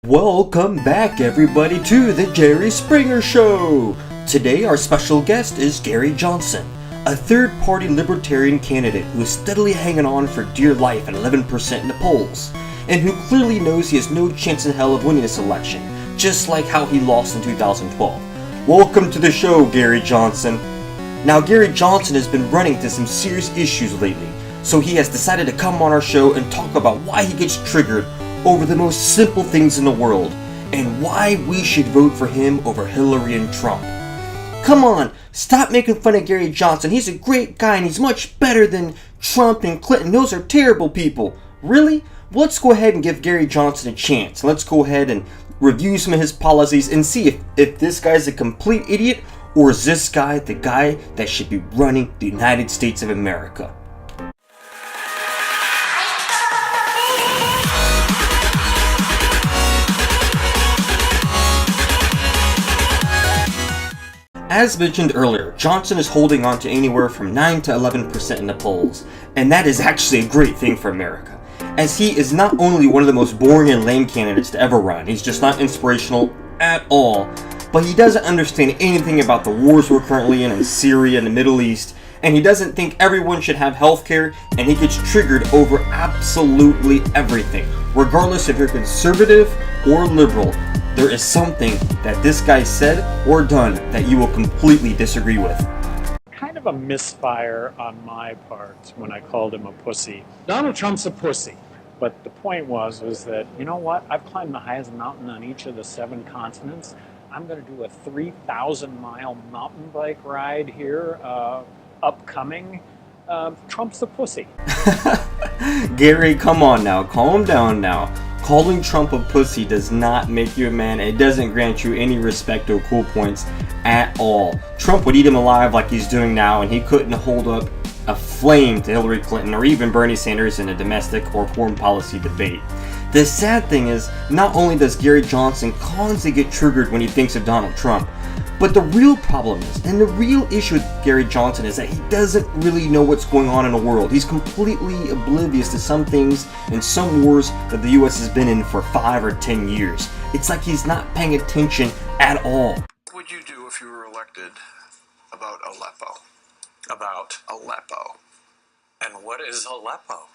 Welcome back everybody to the Jerry Springer Show! Today our special guest is Gary Johnson, a third-party libertarian candidate who is steadily hanging on for dear life at 11% in the polls, and who clearly knows he has no chance in hell of winning this election, just like how he lost in 2012. Welcome to the show, Gary Johnson. Now Gary Johnson has been running into some serious issues lately, so he has decided to come on our show and talk about why he gets triggered over the most simple things in the world, and why we should vote for him over Hillary and Trump. Come on, stop making fun of Gary Johnson. He's a great guy and he's much better than Trump and Clinton. Those are terrible people. Really? Let's go ahead and give Gary Johnson a chance. Let's go ahead and review some of his policies and see if this guy's a complete idiot, or is this guy the guy that should be running the United States of America. As mentioned earlier, Johnson is holding on to anywhere from 9 to 11% in the polls, and that is actually a great thing for America, as he is not only one of the most boring and lame candidates to ever run, he's just not inspirational at all, but he doesn't understand anything about the wars we're currently in Syria and the Middle East, and he doesn't think everyone should have healthcare, and he gets triggered over absolutely everything, regardless if you're conservative or liberal. There is something that this guy said or done that you will completely disagree with. Kind of a misfire on my part when I called him a pussy. Donald Trump's a pussy. But the point was that, you know what? I've climbed the highest mountain on each of the 7 continents. I'm going to do a 3,000-mile mountain bike ride here, upcoming. Trump's a pussy. Gary, come on now. Calm down now. Calling Trump a pussy does not make you a man. It doesn't grant you any respect or cool points at all. Trump would eat him alive like he's doing now, and he couldn't hold up a flame to Hillary Clinton or even Bernie Sanders in a domestic or foreign policy debate. The sad thing is, not only does Gary Johnson constantly get triggered when he thinks of Donald Trump, but the real problem is, and the real issue with Gary Johnson is that he doesn't really know what's going on in the world. He's completely oblivious to some things and some wars that the US has been in for 5 or 10 years. It's like he's not paying attention at all. What would you do if you were elected about Aleppo? About Aleppo. And what is Aleppo?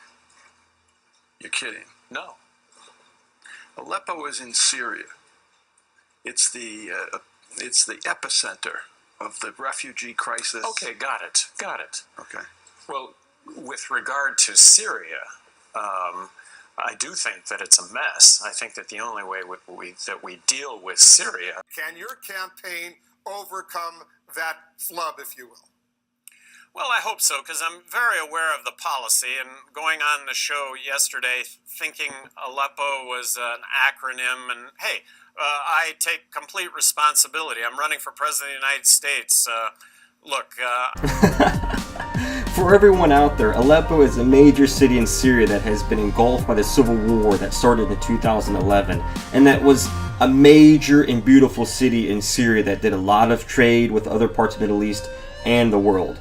You're kidding. No. Aleppo is in Syria. It's the epicenter of the refugee crisis. Okay, got it. Okay. Well, with regard to Syria, I do think that it's a mess. I think that the only way that we deal with Syria... Can your campaign overcome that flub, if you will? Well, I hope so, because I'm very aware of the policy, and going on the show yesterday thinking Aleppo was an acronym, and hey, I take complete responsibility. I'm running for President of the United States. For everyone out there, Aleppo is a major city in Syria that has been engulfed by the civil war that started in 2011, and that was a major and beautiful city in Syria that did a lot of trade with other parts of the Middle East and the world.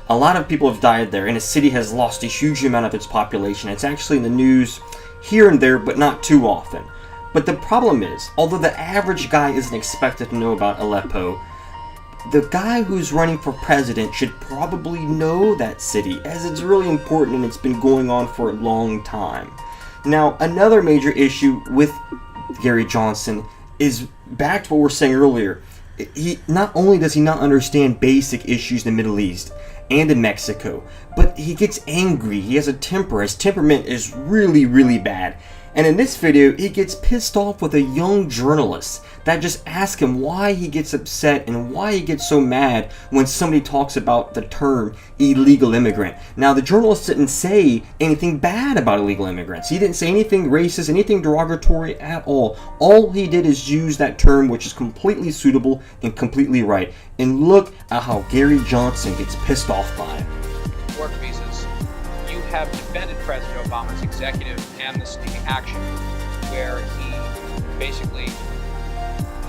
A lot of people have died there, and the city has lost a huge amount of its population. It's actually in the news here and there, but not too often. But the problem is, although the average guy isn't expected to know about Aleppo, the guy who's running for president should probably know that city, as it's really important and it's been going on for a long time. Now, another major issue with Gary Johnson is back to what we were saying earlier. Not only does he not understand basic issues in the Middle East and in Mexico, but he gets angry. He has a temper. His temperament is really, really bad. And in this video, he gets pissed off with a young journalist that just asks him why he gets upset and why he gets so mad when somebody talks about the term illegal immigrant. Now, the journalist didn't say anything bad about illegal immigrants. He didn't say anything racist, anything derogatory at all. All he did is use that term, which is completely suitable and completely right. And look at how Gary Johnson gets pissed off by it. Work visas. You have defended President Obama's executive amnesty action, where he basically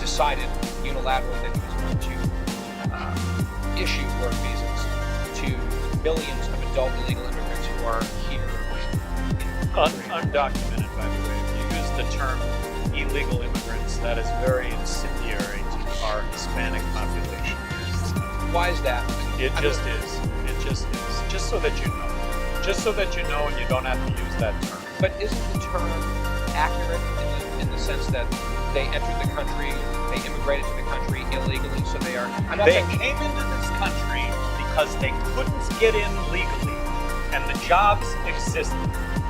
decided unilaterally that he was going to issue work visas to millions of adult illegal immigrants who are here. Undocumented, by the way. If you use the term illegal immigrant, that is very incendiary to our Hispanic population. Why is that? It just is. It just is. Just so that you know. Just so that you know and you don't have to use that term. But isn't the term accurate in the sense that they entered the country, they immigrated to the country illegally, so they are... They came into this country because they couldn't get in legally, and the jobs existed.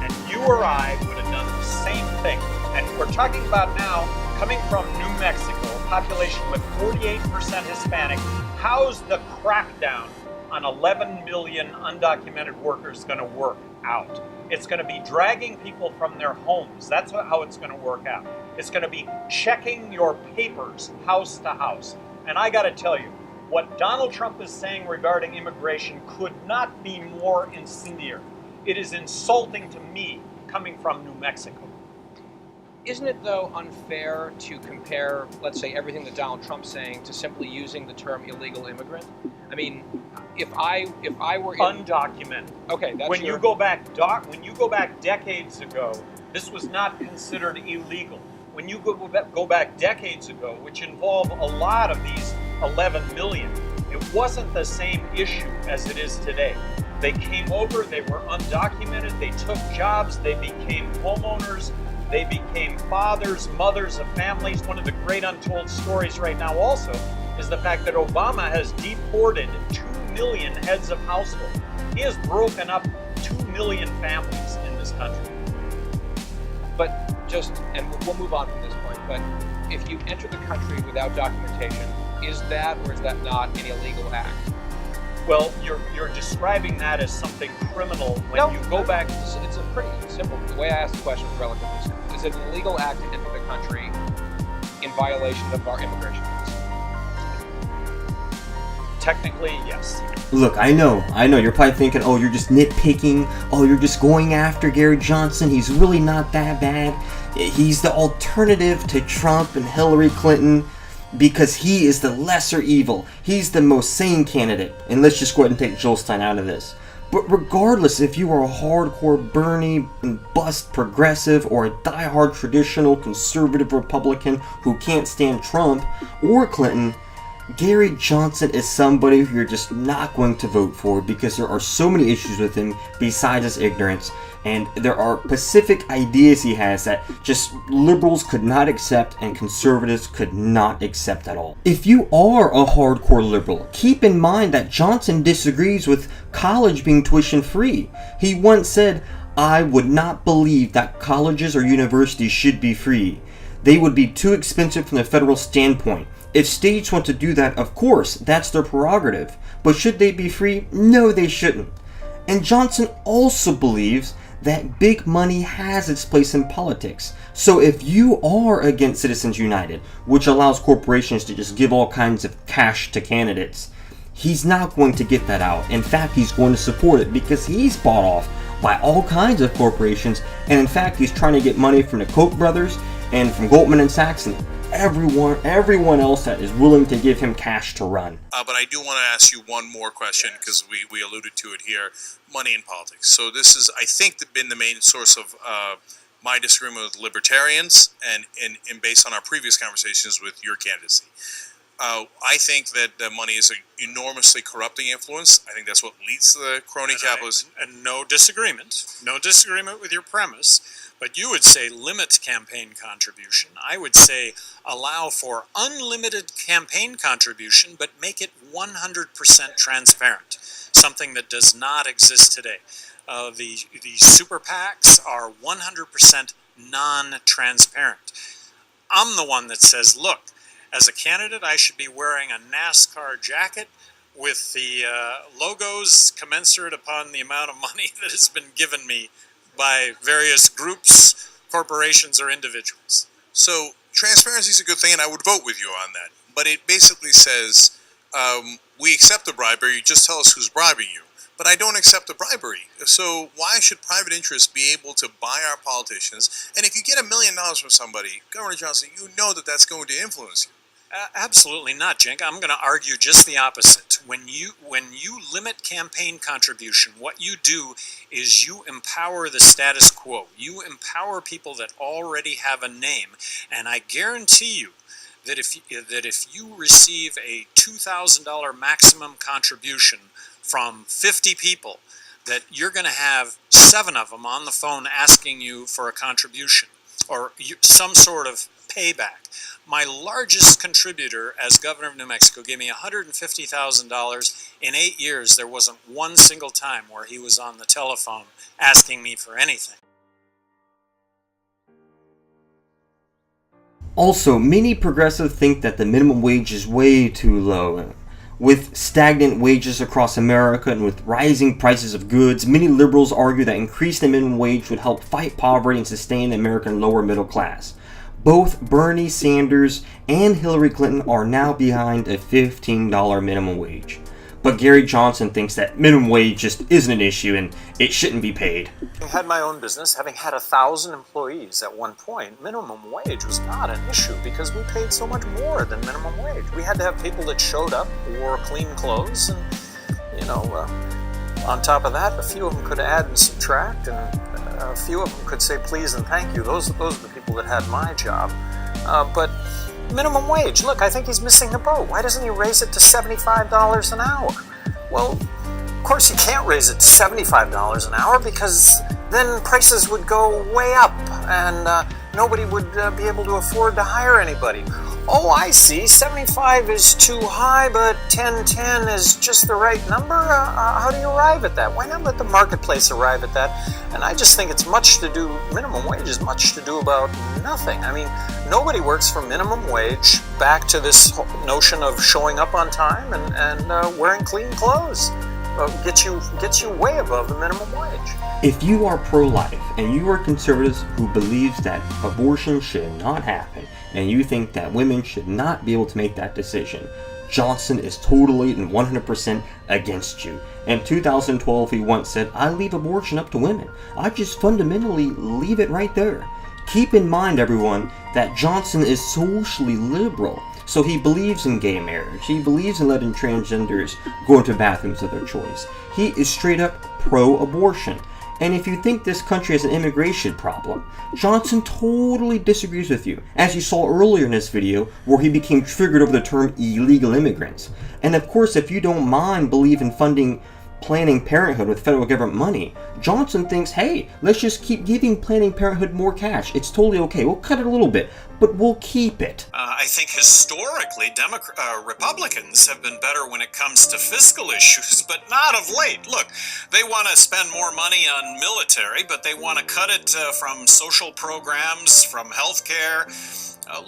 And you or I would have done the same thing. And we're talking about now, coming from New Mexico, a population with 48% Hispanic, how's the crackdown on 11 million undocumented workers going to work out? It's going to be dragging people from their homes. That's how it's going to work out. It's going to be checking your papers house to house. And I got to tell you, what Donald Trump is saying regarding immigration could not be more incendiary. It is insulting to me coming from New Mexico. Isn't it, though, unfair to compare, let's say, everything that Donald Trump's saying to simply using the term illegal immigrant? I mean, if I were undocumented. Okay, that's when you go back decades ago, this was not considered illegal. When you go back decades ago, which involve a lot of these 11 million, it wasn't the same issue as it is today. They came over, they were undocumented, they took jobs, they became homeowners, they became fathers, mothers of families. One of the great untold stories right now also is the fact that Obama has deported 2 million heads of household. He has broken up 2 million families in this country. But and we'll move on from this point, but if you enter the country without documentation, is that or is that not an illegal act? Well, you're describing that as something criminal when you go back. It's a pretty simple. The way I ask the question is relatively simple. Is it an illegal act to enter the country in violation of our immigration laws? Technically, yes. Look, I know, you're probably thinking, oh, you're just nitpicking, oh, you're just going after Gary Johnson, he's really not that bad, he's the alternative to Trump and Hillary Clinton, because he is the lesser evil, he's the most sane candidate, and let's just go ahead and take Jill Stein out of this. But regardless if you are a hardcore Bernie and bust progressive or a diehard traditional conservative Republican who can't stand Trump or Clinton, Gary Johnson is somebody who you're just not going to vote for because there are so many issues with him besides his ignorance, and there are specific ideas he has that just liberals could not accept and conservatives could not accept at all. If you are a hardcore liberal, keep in mind that Johnson disagrees with college being tuition free. He once said, "I would not believe that colleges or universities should be free. They would be too expensive from the federal standpoint. If states want to do that, of course, that's their prerogative. But should they be free? No, they shouldn't." And Johnson also believes that big money has its place in politics. So if you are against Citizens United, which allows corporations to just give all kinds of cash to candidates, he's not going to get that out. In fact, he's going to support it because he's bought off by all kinds of corporations, and in fact, he's trying to get money from the Koch brothers and from Goldman and Sachs and everyone else that is willing to give him cash to run. But I do want to ask you one more question because we alluded to it here: money in politics. So this is, I think, been the main source of my disagreement with libertarians, and based on our previous conversations with your candidacy. I think that the money is an enormously corrupting influence. I think that's what leads to the crony capitalism. And no disagreement with your premise, but you would say limit campaign contribution. I would say allow for unlimited campaign contribution, but make it 100% transparent, something that does not exist today. The super PACs are 100% non-transparent. I'm the one that says, look, as a candidate, I should be wearing a NASCAR jacket with the logos commensurate upon the amount of money that has been given me by various groups, corporations, or individuals. So transparency is a good thing, and I would vote with you on that. But it basically says, we accept the bribery, just tell us who's bribing you. But I don't accept the bribery. So why should private interests be able to buy our politicians? And if you get $1 million from somebody, Governor Johnson, you know that that's going to influence you. Absolutely not, Jink. I'm going to argue just the opposite. when you limit campaign contribution, what you do is you empower the status quo. You empower people that already have a name, and I guarantee you that if you receive a $2,000 maximum contribution from 50 people, that you're going to have 7 of them on the phone asking you for a contribution or some sort of payback. My largest contributor as governor of New Mexico gave me $150,000. In 8 years, there wasn't one single time where he was on the telephone asking me for anything. Also, many progressives think that the minimum wage is way too low. With stagnant wages across America and with rising prices of goods, many liberals argue that increasing the minimum wage would help fight poverty and sustain the American lower middle class. Both Bernie Sanders and Hillary Clinton are now behind a $15 minimum wage. But Gary Johnson thinks that minimum wage just isn't an issue and it shouldn't be paid. Having had my own business, having had 1,000 employees at one point, minimum wage was not an issue because we paid so much more than minimum wage. We had to have people that showed up, wore clean clothes, and, on top of that, a few of them could add and subtract, and a few of them could say please and thank you. Those are the people that had my job. But minimum wage, look, I think he's missing the boat. Why doesn't he raise it to $75 an hour? Well, of course he can't raise it to $75 an hour because then prices would go way up and nobody would be able to afford to hire anybody. Oh, I see, 75 is too high, but 1010 is just the right number? How do you arrive at that? Why not let the marketplace arrive at that? And I just think it's much to do, minimum wage is much to do about nothing. I mean, nobody works for minimum wage, back to this notion of showing up on time and wearing clean clothes. Gets you way above the minimum wage. If you are pro-life and you are conservatives who believes that abortion should not happen and you think that women should not be able to make that decision, Johnson is totally and 100% against you. In 2012, he once said, "I leave abortion up to women. I just fundamentally leave it right there." Keep in mind, everyone, that Johnson is socially liberal. So he believes in gay marriage. He believes in letting transgenders go into bathrooms of their choice. He is straight up pro-abortion. And if you think this country has an immigration problem, Johnson totally disagrees with you, as you saw earlier in this video where he became triggered over the term illegal immigrants. And of course, if you don't mind believing funding Planned Parenthood with federal government money, Johnson thinks, hey, let's just keep giving Planned Parenthood more cash. It's totally okay. We'll cut it a little bit, but we'll keep it. I think historically, Republicans have been better when it comes to fiscal issues, but not of late. Look, they want to spend more money on military, but they want to cut it from social programs, from health care.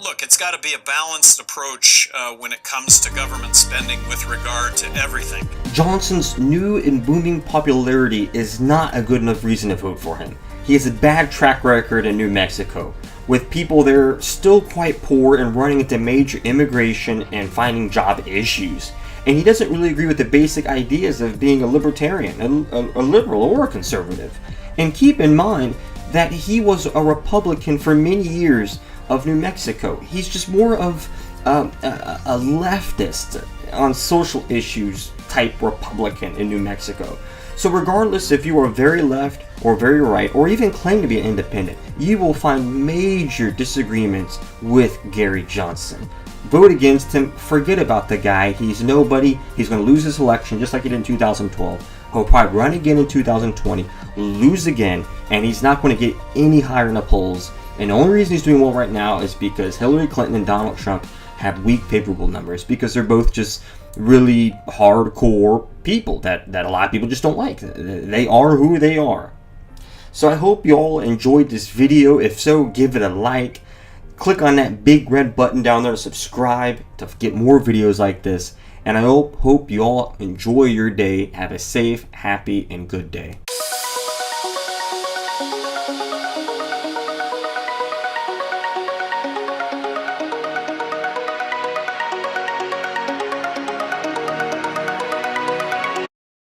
Look, it's got to be a balanced approach when it comes to government spending with regard to everything. Johnson's new and booming popularity is not a good enough reason to vote for him. He has a bad track record in New Mexico, with people there still quite poor and running into major immigration and finding job issues. And he doesn't really agree with the basic ideas of being a libertarian, a liberal, or a conservative. And keep in mind that he was a Republican for many years of New Mexico. He's just more of a leftist on social issues type Republican in New Mexico. So regardless if you are very left or very right or even claim to be an independent, you will find major disagreements with Gary Johnson. Vote against him, forget about the guy, he's nobody, he's going to lose this election just like he did in 2012. He'll probably run again in 2020, lose again, and he's not going to get any higher in the polls. And the only reason he's doing well right now is because Hillary Clinton and Donald Trump have weak favorable numbers, because they're both just really hardcore people that a lot of people just don't like. They are who they are. So I hope you all enjoyed this video. If so, give it a like. Click on that big red button down there to subscribe to get more videos like this. And I hope you all enjoy your day. Have a safe, happy, and good day.